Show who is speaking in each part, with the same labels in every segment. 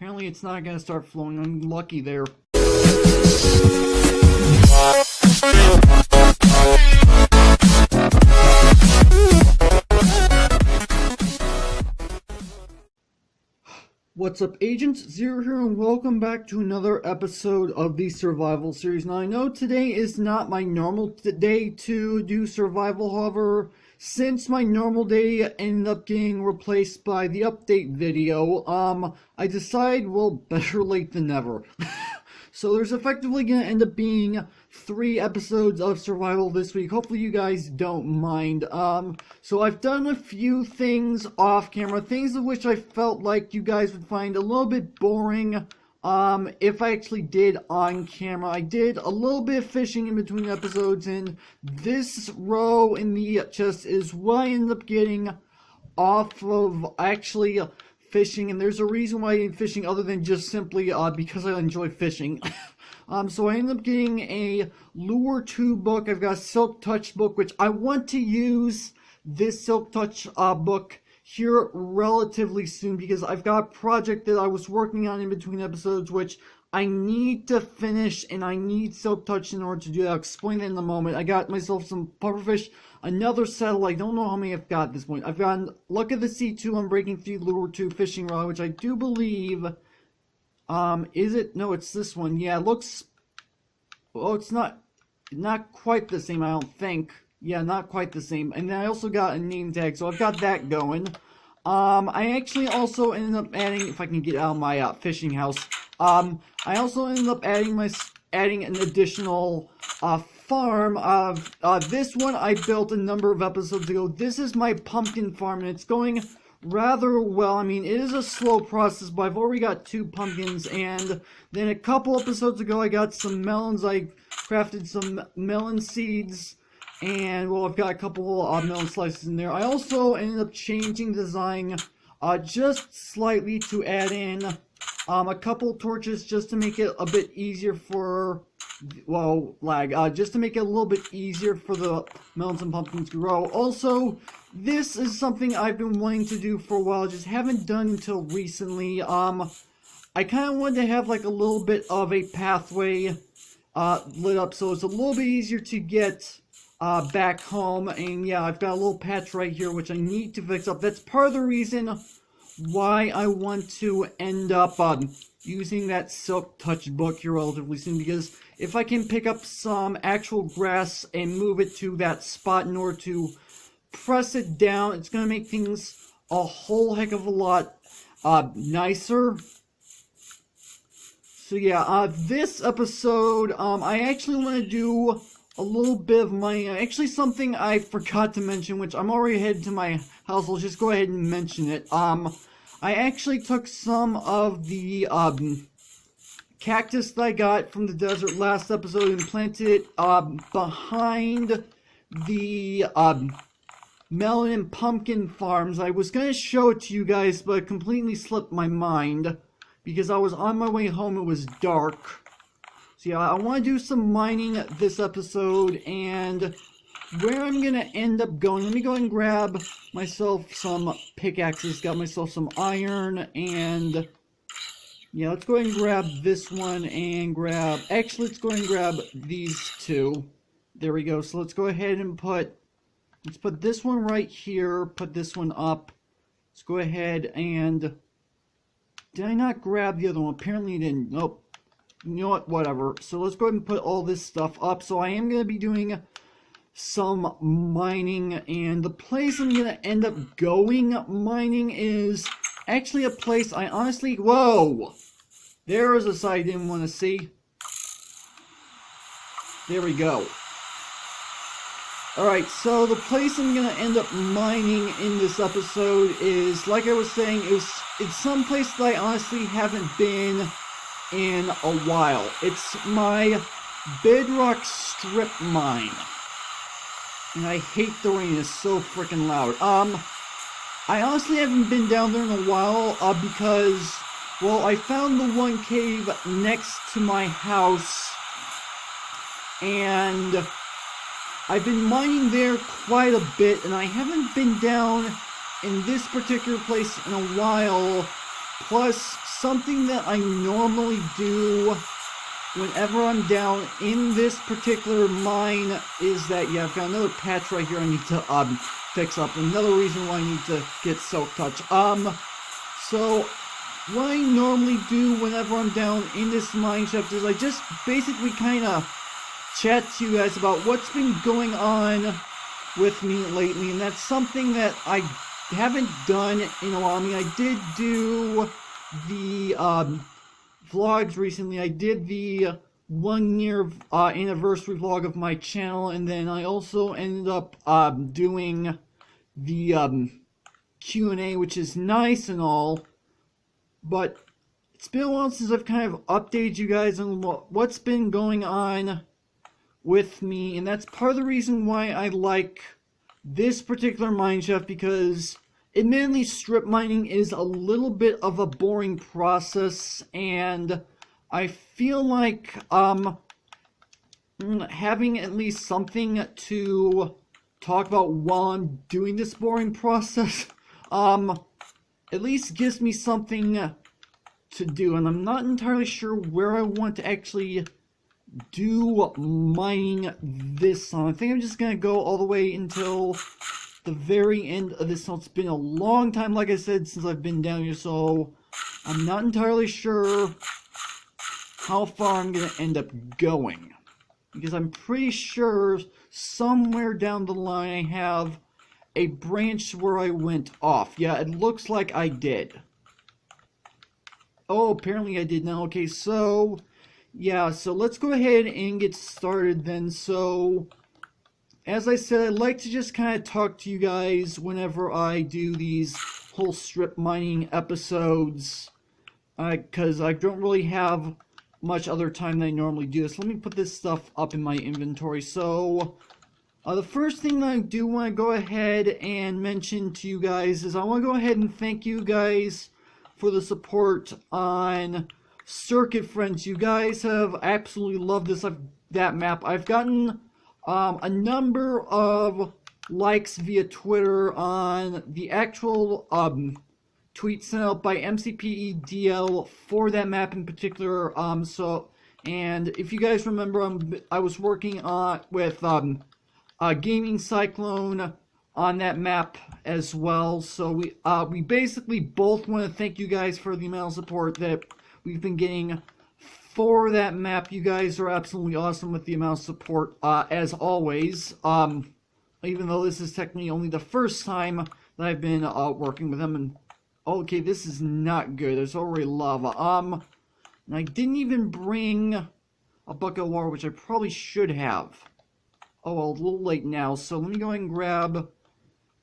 Speaker 1: Apparently it's not gonna start flowing. I'm lucky there. What's up, Agent Zero here, and welcome back to another episode of the Survival Series. Now, I know today is not my normal day to do survival, however, since my normal day ended up getting replaced by the update video, I decided, well, better late than never. So there's effectively going to end up being 3 episodes of survival this week. Hopefully you guys don't mind. So I've done a few things off camera, things of which I felt like you guys would find a little bit boring if I actually did on camera. I did a little bit of fishing in between episodes, and this row in the chest is what I ended up getting off of actually fishing, and there's a reason why I'm fishing other than just simply because I enjoy fishing. So I ended up getting a Lure 2 book. I've got a Silk Touch book, which I want to use this Silk Touch book here relatively soon, because I've got a project that I was working on in between episodes, which I need to finish, and I need Silk Touch in order to do that. I'll explain it in a moment. I got myself some pufferfish, another saddle. I don't know how many I've got at this point. I've got Luck of the Sea 2 on Breaking Free Lure 2 fishing rod, which I do believe, is it? No, it's this one. Yeah, it looks, well, it's not quite the same, I don't think. Yeah, not quite the same. And then I also got a name tag, so I've got that going. I actually also ended up adding, if I can get out of my fishing house, I also ended up adding an additional farm. This one I built a number of episodes ago. This is my pumpkin farm, and it's going rather well. I mean, it is a slow process, but I've already got 2 pumpkins, and then a couple episodes ago I got some melons. I crafted some melon seeds, and, well, I've got a couple melon slices in there. I also ended up changing design just slightly to add in a couple torches just to make it a bit easier for, well, just to make it a little bit easier for the melons and pumpkins to grow. Also, this is something I've been wanting to do for a while, just haven't done until recently. I kind of wanted to have like a little bit of a pathway lit up, so it's a little bit easier to get back home. And yeah, I've got a little patch right here which I need to fix up. That's part of the reason why I want to end up using that Silk Touch book here relatively soon, because if I can pick up some actual grass and move it to that spot in order to press it down, it's going to make things a whole heck of a lot nicer. So yeah, this episode, I actually want to do a little bit of mining. Actually, something I forgot to mention, which I'm already headed to my house. I'll just go ahead and mention it. I actually took some of the cactus that I got from the desert last episode and planted it behind the melon and pumpkin farms. I was going to show it to you guys, but it completely slipped my mind because I was on my way home. It was dark. So yeah, I want to do some mining this episode, and where I'm going to end up going, let me go and grab myself some pickaxes, got myself some iron, and yeah, let's go ahead and grab this one and actually let's go ahead and grab these 2. There we go. So let's go ahead and let's put this one right here, put this one up. Let's go ahead and, did I not grab the other one? Apparently I didn't. Nope. You know what, whatever. So let's go ahead and put all this stuff up. So I am going to be doing some mining, and the place I'm going to end up going mining is actually a place I honestly, whoa! There is a side I didn't want to see. There we go. Alright, so the place I'm going to end up mining in this episode is, like I was saying, it's some place that I honestly haven't been in a while. It's my bedrock strip mine. And I hate the rain, it's so freaking loud. I honestly haven't been down there in a while, because, well, I found the one cave next to my house, and I've been mining there quite a bit, and I haven't been down in this particular place in a while. Plus, something that I normally do whenever I'm down in this particular mine is that, yeah, I've got another patch right here I need to fix up. Another reason why I need to get Silk Touch. So what I normally do whenever I'm down in this mine shaft is I just basically kind of chat to you guys about what's been going on with me lately, and that's something that I haven't done in a while. I mean, I did do the vlogs recently. I did the 1 year anniversary vlog of my channel, and then I also ended up doing the Q&A, which is nice and all, but it's been a while since I've kind of updated you guys on what's been going on with me, and that's part of the reason why I like this particular mineshaft, because admittedly strip mining is a little bit of a boring process, and I feel like having at least something to talk about while I'm doing this boring process at least gives me something to do, and I'm not entirely sure where I want to actually do mining this song. I think I'm just gonna go all the way until the very end of this song. It's been a long time, like I said, since I've been down here, so I'm not entirely sure how far I'm gonna end up going, because I'm pretty sure somewhere down the line I have a branch where I went off. Yeah, it looks like I did. Oh, apparently I did now. Okay, so yeah, so let's go ahead and get started then. So as I said, I'd like to just kind of talk to you guys whenever I do these whole strip mining episodes, because I don't really have much other time than I normally do. So let me put this stuff up in my inventory. So the first thing that I do want to go ahead and mention to you guys is I want to go ahead and thank you guys for the support on Circuit Friends. You guys have absolutely loved that map. I've gotten a number of likes via Twitter on the actual tweet sent out by MCPEDL for that map in particular. And if you guys remember, I was working with TheGamingCyclone on that map as well. So we basically both want to thank you guys for the amount of support that we've been getting for that map. You guys are absolutely awesome with the amount of support, as always. Even though this is technically only the first time that I've been working with them. And okay, this is not good. There's already lava. And I didn't even bring a bucket of water, which I probably should have. Oh, well, a little late now. So let me go ahead and grab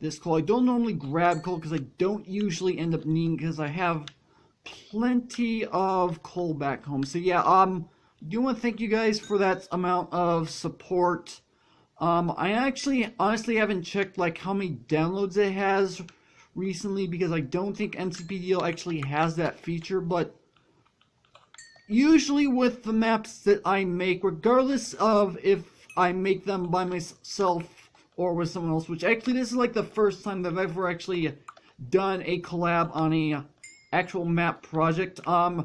Speaker 1: this coal. I don't normally grab coal because I don't usually end up needing, because I have plenty of coal back home. So yeah, I do want to thank you guys for that amount of support. I actually honestly haven't checked like how many downloads it has recently, because I don't think NCPDL actually has that feature, but usually with the maps that I make, regardless of if I make them by myself or with someone else, which actually this is like the first time that I've ever actually done a collab on a actual map project. I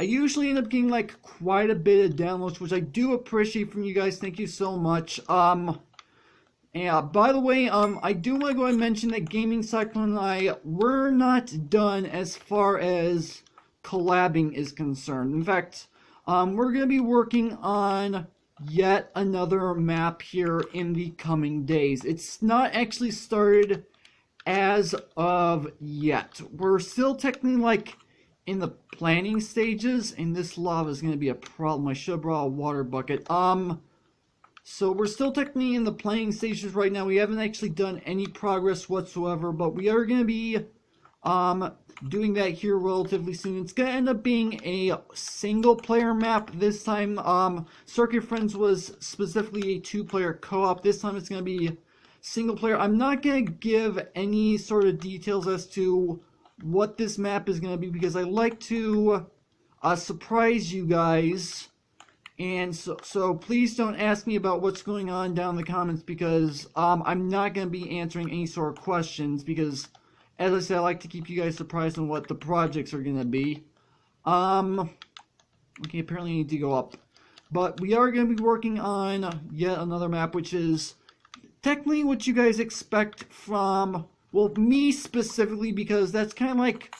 Speaker 1: usually end up getting like quite a bit of downloads, which I do appreciate from you guys. Thank you so much. Yeah, by the way, I do want to go ahead and mention that TheGamingCyclone and I were not done as far as collabing is concerned. In fact, we're going to be working on yet another map here in the coming days. It's not actually started as of yet. We're still technically like in the planning stages, and this lava is going to be a problem. I should have brought a water bucket. So we're still technically in the planning stages right now. We haven't actually done any progress whatsoever, but we are going to be doing that here relatively soon. It's going to end up being a single player map this time. Circuit Friends was specifically a 2-player co-op. This time it's going to be single player. I'm not going to give any sort of details as to what this map is going to be, because I like to surprise you guys, and so please don't ask me about what's going on down in the comments, because I'm not going to be answering any sort of questions, because as I said, I like to keep you guys surprised on what the projects are going to be. Okay, apparently I need to go up. But we are going to be working on yet another map, which is technically what you guys expect from, well, me specifically, because that's kind of like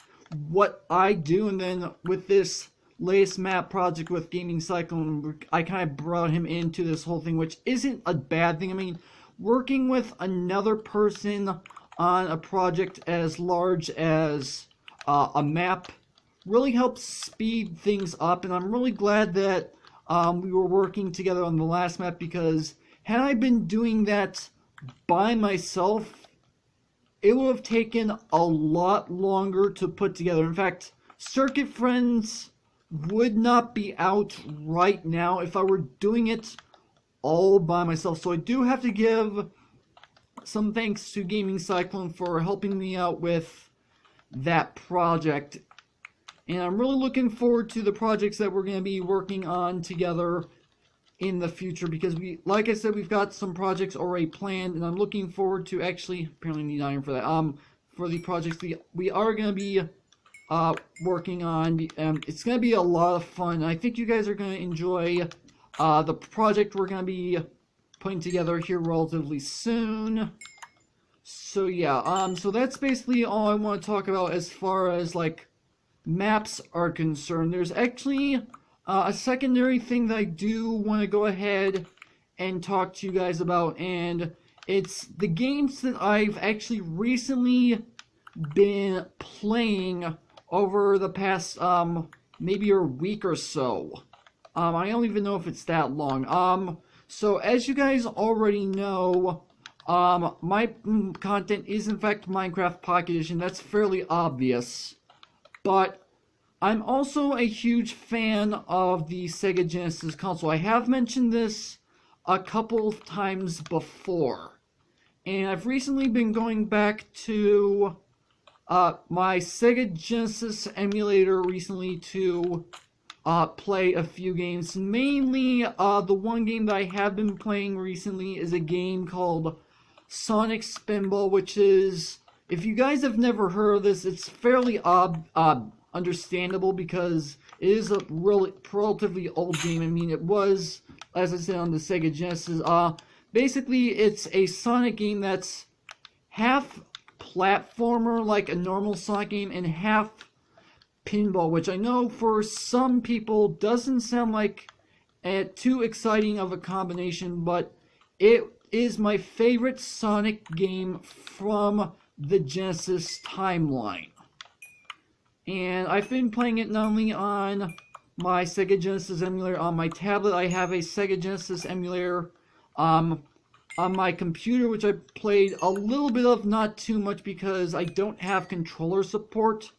Speaker 1: what I do. And then with this latest map project with TheGamingCyclone, I kind of brought him into this whole thing, which isn't a bad thing. I mean, working with another person on a project as large as a map really helps speed things up, and I'm really glad that we were working together on the last map, because had I been doing that by myself, it would have taken a lot longer to put together. In fact, Circuit Friends would not be out right now if I were doing it all by myself. So I do have to give some thanks to TheGamingCyclone for helping me out with that project. And I'm really looking forward to the projects that we're going to be working on together in the future, because like I said, we've got some projects already planned, and I'm looking forward to actually, apparently need iron for that, for the projects we are going to be working on. It's going to be a lot of fun. I think you guys are going to enjoy the project we're going to be putting together here relatively soon. So yeah, so that's basically all I want to talk about as far as like maps are concerned. There's actually a secondary thing that I do want to go ahead and talk to you guys about, and it's the games that I've actually recently been playing over the past maybe a week or so. I don't even know if it's that long. So as you guys already know, my content is in fact Minecraft Pocket Edition. That's fairly obvious. But I'm also a huge fan of the Sega Genesis console. I have mentioned this a couple of times before, and I've recently been going back to my Sega Genesis emulator recently to play a few games. Mainly, the one game that I have been playing recently is a game called Sonic Spinball, which is, if you guys have never heard of this, it's fairly understandable because it is a relatively old game. I mean, it was, as I said, on the Sega Genesis. Basically, it's a Sonic game that's half platformer, like a normal Sonic game, and half pinball, which I know for some people doesn't sound like too exciting of a combination, but it is my favorite Sonic game from the Genesis timeline. And I've been playing it not only on my Sega Genesis emulator, on my tablet I have a Sega Genesis emulator, on my computer, which I played a little bit of, not too much because I don't have controller support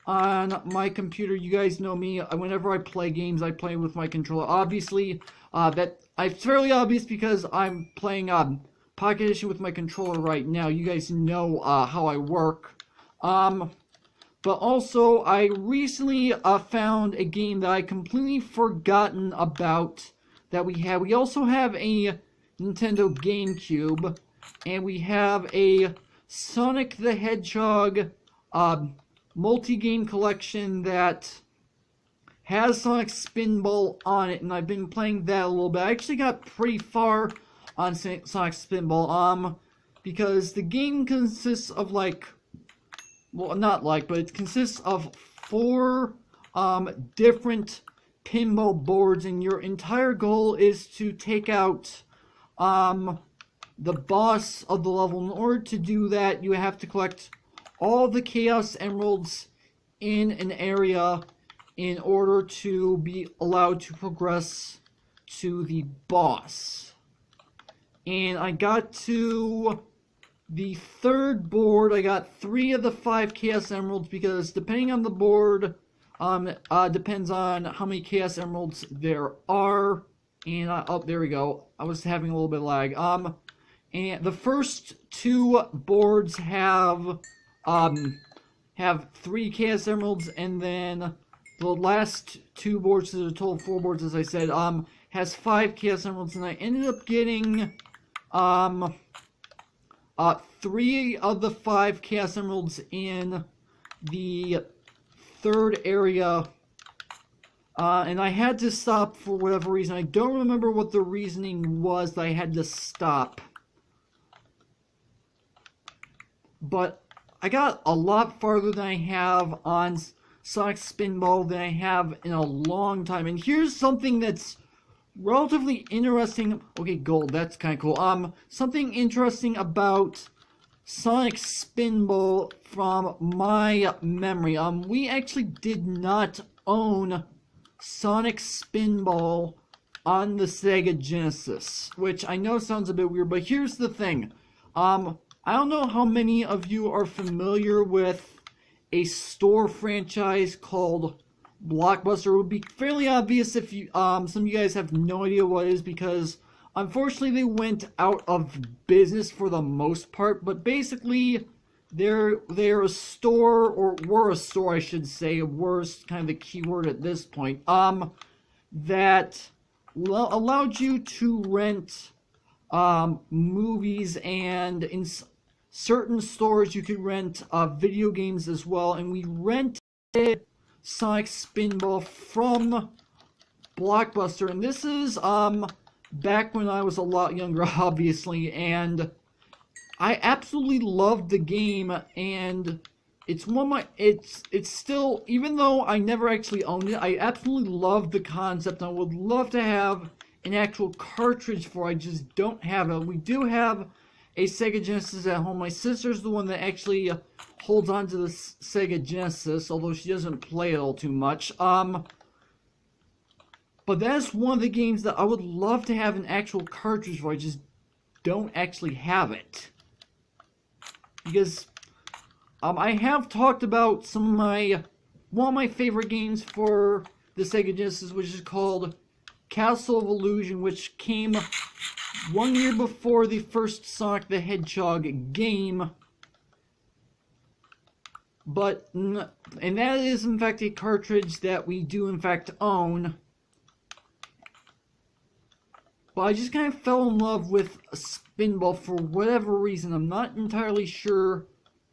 Speaker 1: on my computer. You guys know me, whenever I play games I play with my controller. Obviously, it's fairly obvious because I'm playing Pocket Edition with my controller right now. You guys know how I work. But also, I recently found a game that I completely forgotten about that we have. We also have a Nintendo GameCube, and we have a Sonic the Hedgehog multi-game collection that has Sonic Spinball on it, and I've been playing that a little bit. I actually got pretty far on Sonic Spinball, because the game consists of like, well, not like, but it consists of 4 different pinball boards, and your entire goal is to take out the boss of the level. In order to do that, you have to collect all the Chaos Emeralds in an area in order to be allowed to progress to the boss. And I got to the 3rd board. I got 3 of the 5 Chaos Emeralds, because depending on the board, depends on how many Chaos Emeralds there are. And oh, there we go. I was having a little bit of lag. And the first 2 boards have 3 Chaos Emeralds, and then the last 2 boards, so the total 4 boards, as I said, has 5 Chaos Emeralds, and I ended up getting 3 of the 5 Chaos Emeralds in the 3rd area. And I had to stop for whatever reason. I don't remember what the reasoning was that I had to stop. But I got a lot farther than I have on Sonic Spinball than I have in a long time. And here's something that's relatively interesting. Okay, gold, that's kind of cool. Something interesting about Sonic Spinball from my memory. We actually did not own Sonic Spinball on the Sega Genesis, which I know sounds a bit weird, but here's the thing. I don't know how many of you are familiar with a store franchise called Blockbuster. It would be fairly obvious if you, some of you guys have no idea what it is, because unfortunately they went out of business for the most part. But basically, they're a store, or were a store, I should say. Worse, kind of the key word at this point. That allowed you to rent movies, and in certain stores you could rent video games as well. And we rented Sonic Spinball from Blockbuster, and this is back when I was a lot younger, obviously, and I absolutely loved the game. And it's one of my, it's still, even though I never actually owned it, I absolutely love the concept. I would love to have an actual cartridge for it. I just don't have it. We do have a Sega Genesis at home. My sister's the one that actually holds on to the Sega Genesis, although she doesn't play it all too much. But that's one of the games that I would love to have an actual cartridge for. I just don't actually have it. Because I have talked about one of my favorite games for the Sega Genesis, which is called Castle of Illusion, which came 1 year before the first Sonic the Hedgehog game. And that is in fact a cartridge that we do in fact own. But I just kind of fell in love with Spinball for whatever reason. I'm not entirely sure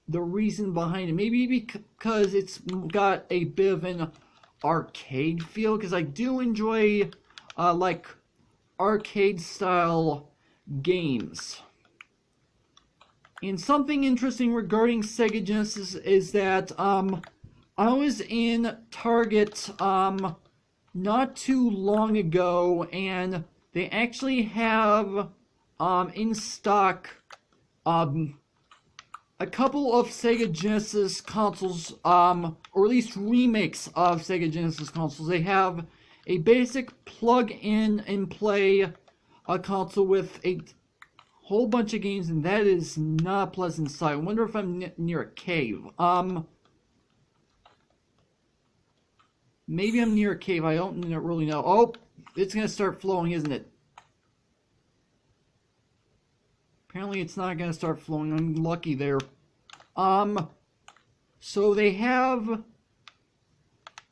Speaker 1: the reason behind it. Maybe because it's got a bit of an arcade feel, because I do enjoy like arcade style games. And something interesting regarding Sega Genesis is that I was in Target not too long ago, and they actually have in stock a couple of Sega Genesis consoles, or at least remakes of Sega Genesis consoles. They have a basic plug-in and play console with a whole bunch of games, and that is not a pleasant sight. I wonder if I'm near a cave. Maybe I'm near a cave. I don't really know. Oh, it's gonna start flowing, isn't it? Apparently it's not gonna start flowing. I'm lucky there. So they have...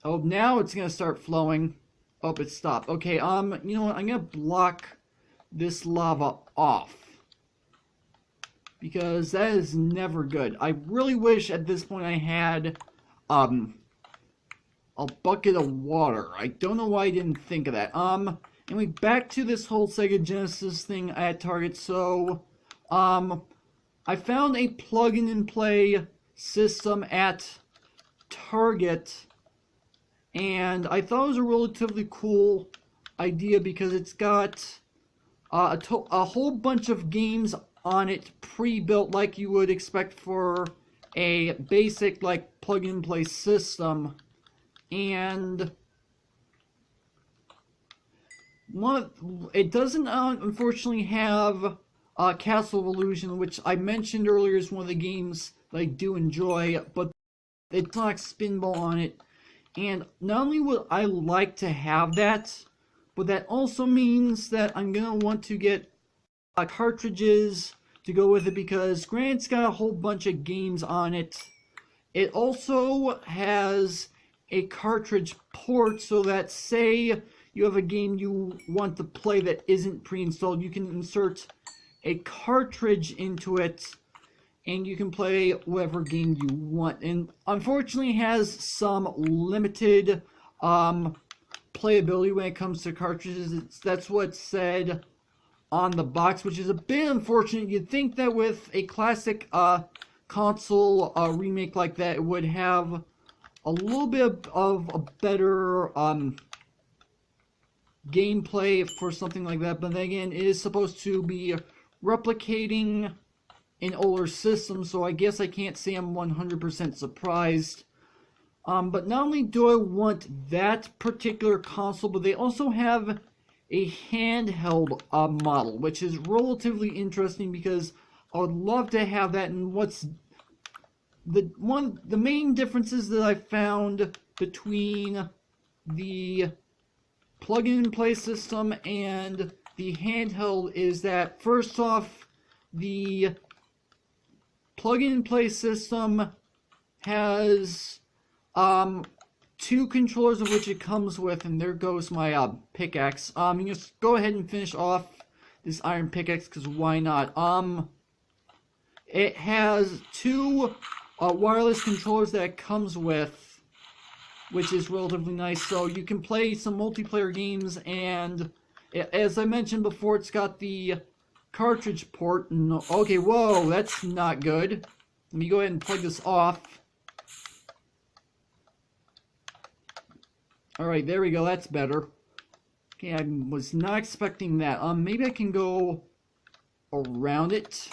Speaker 1: Oh, now it's gonna start flowing. Oh, it stopped. Okay, you know what? I'm gonna block this lava off, because that is never good. I really wish at this point I had a bucket of water. I don't know why I didn't think of that. Anyway, back to this whole Sega Genesis thing at Target. So I found a plug-in and play system at Target, and I thought it was a relatively cool idea because it's got a whole bunch of games on it pre-built, like you would expect for a basic like plug-in play system. And it doesn't unfortunately have Castle of Illusion, which I mentioned earlier is one of the games that I do enjoy, but it's not Spinball on it. And not only would I like to have that, but that also means that I'm going to want to get cartridges to go with it, because granted it's got a whole bunch of games on it. It also has a cartridge port, so that say you have a game you want to play that isn't pre-installed, you can insert a cartridge into it and you can play whatever game you want. And unfortunately, it has some limited playability when it comes to cartridges. That's what's said on the box, which is a bit unfortunate. You'd think that with a classic console remake like that, it would have a little bit of a better gameplay for something like that. But then again, it is supposed to be replicating an older system, so I guess I can't say I'm 100% surprised. But not only do I want that particular console, but they also have a handheld model, which is relatively interesting because I would love to have that. And what's the main differences that I found between the plug-in-play system and the handheld is that, first off, the plug-in-play system has two controllers, of which it comes with, and there goes my pickaxe. You just go ahead and finish off this iron pickaxe, because why not? It has two wireless controllers that it comes with, which is relatively nice, so you can play some multiplayer games. And as I mentioned before, it's got the cartridge port. No, okay, whoa, that's not good. Let me go ahead and plug this off. Alright, there we go, that's better. Okay, I was not expecting that. Maybe I can go around it.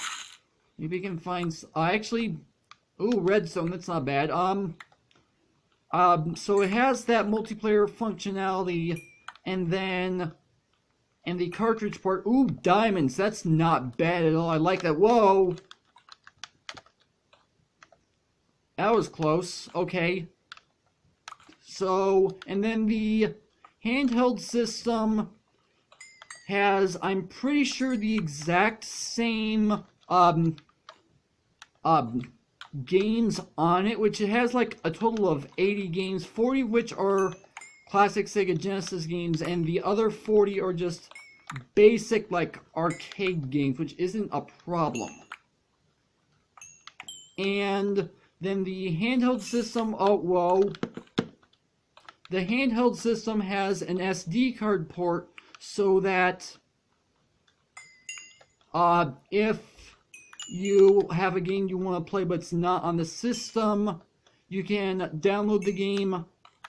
Speaker 1: Maybe I can find... actually... Ooh, redstone, that's not bad. So it has that multiplayer functionality, and then... and the cartridge port. Ooh, diamonds, that's not bad at all. I like that. Whoa! That was close. Okay. So, and then the handheld system has, I'm pretty sure, the exact same games on it, which it has like a total of 80 games, 40 of which are classic Sega Genesis games, and the other 40 are just basic, like, arcade games, which isn't a problem. And then the handheld system, oh, whoa. The handheld system has an SD card port, so that if you have a game you want to play but it's not on the system, you can download the game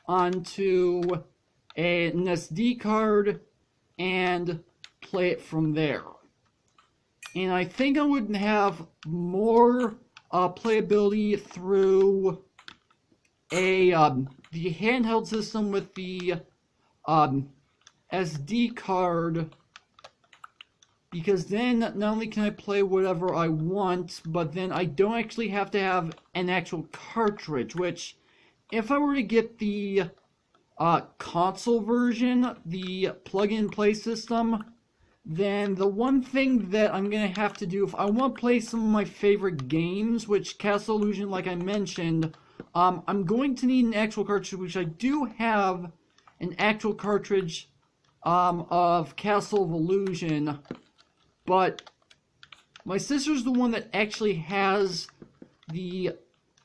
Speaker 1: onto an SD card and play it from there. And I think I would have more playability through the handheld system with the SD card, because then not only can I play whatever I want, but then I don't actually have to have an actual cartridge, which, if I were to get the console version, the plug-in play system, then the one thing that I'm going to have to do if I want to play some of my favorite games, which Castle Illusion, like I mentioned, I'm going to need an actual cartridge, which I do have an actual cartridge of Castle of Illusion, but my sister's the one that actually has the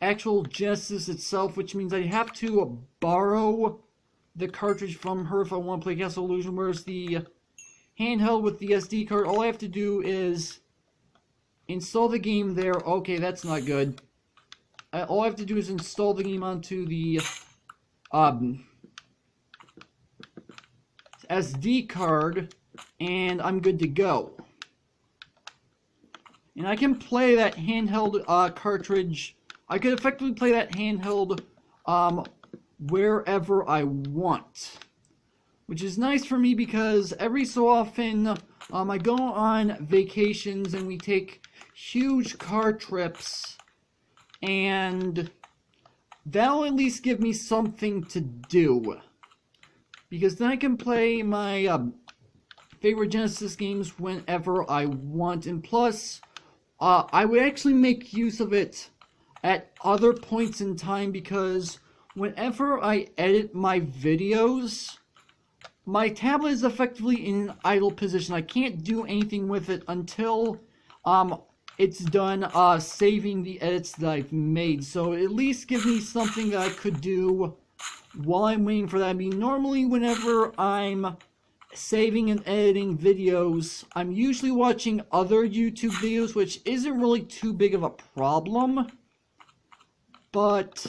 Speaker 1: actual Genesis itself, which means I have to borrow the cartridge from her if I want to play Castle Illusion, whereas the handheld with the SD card, all I have to do is install the game there. Okay, that's not good. All I have to do is install the game onto the SD card, and I'm good to go. And I can play that handheld cartridge. I could effectively play that handheld wherever I want, which is nice for me because every so often I go on vacations and we take huge car trips, and that'll at least give me something to do, because then I can play my favorite Genesis games whenever I want. And plus, I would actually make use of it at other points in time, because whenever I edit my videos, my tablet is effectively in an idle position. I can't do anything with it until it's done saving the edits that I've made. So at least give me something that I could do while I'm waiting for that. I mean, normally whenever I'm saving and editing videos, I'm usually watching other YouTube videos, which isn't really too big of a problem. But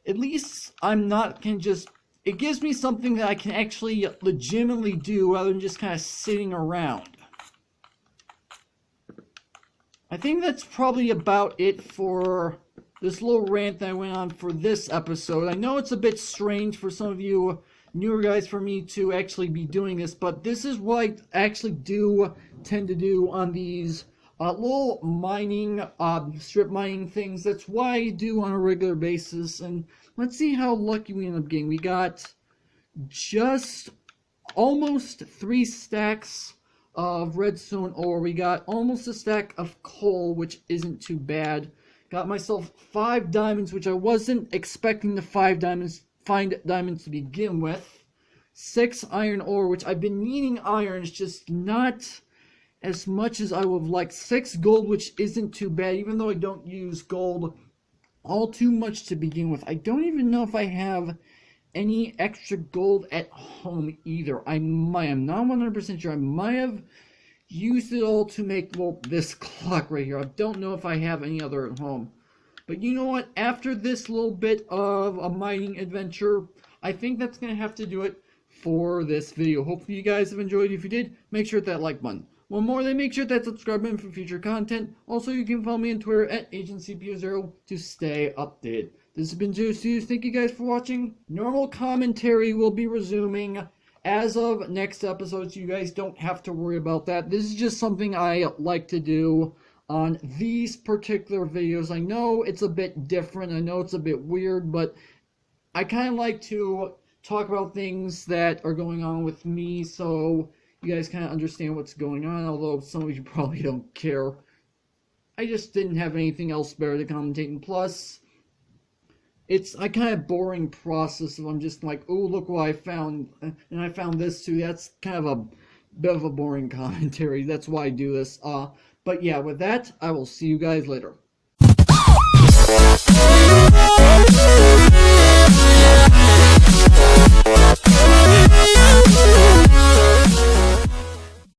Speaker 1: at least I'm not can just... It gives me something that I can actually legitimately do rather than just kind of sitting around. I think that's probably about it for this little rant that I went on for this episode. I know it's a bit strange for some of you newer guys for me to actually be doing this, but this is what I actually do tend to do on these little mining, strip mining things. That's what I do on a regular basis, and let's see how lucky we end up getting. We got just almost 3 stacks of redstone ore. We got almost a stack of coal, which isn't too bad. Got myself 5 diamonds, which I wasn't expecting to find diamonds to begin with. 6 iron ore, which I've been needing iron, it's just not as much as I would have liked. 6 gold, which isn't too bad, even though I don't use gold all too much to begin with. I don't even know if I have any extra gold at home either. I'm not 100% sure. I might have used it all to make, well, this clock right here. I don't know if I have any other at home. But you know what? After this little bit of a mining adventure, I think that's going to have to do it for this video. Hopefully you guys have enjoyed. If you did, make sure to hit that like button. One more, then make sure that subscribe button for future content. Also, you can follow me on Twitter at AgentCPO0 to stay updated. This has been Zeus. Thank you guys for watching. Normal commentary will be resuming as of next episode, so you guys don't have to worry about that. This is just something I like to do on these particular videos. I know it's a bit different. I know it's a bit weird, but I kind of like to talk about things that are going on with me, so you guys kind of understand what's going on, although some of you probably don't care. I just didn't have anything else better to commentate, and plus, it's a kind of boring process if I'm just like, oh, look what I found, and I found this too. That's kind of a bit of a boring commentary. That's why I do this. But yeah, with that, I will see you guys later.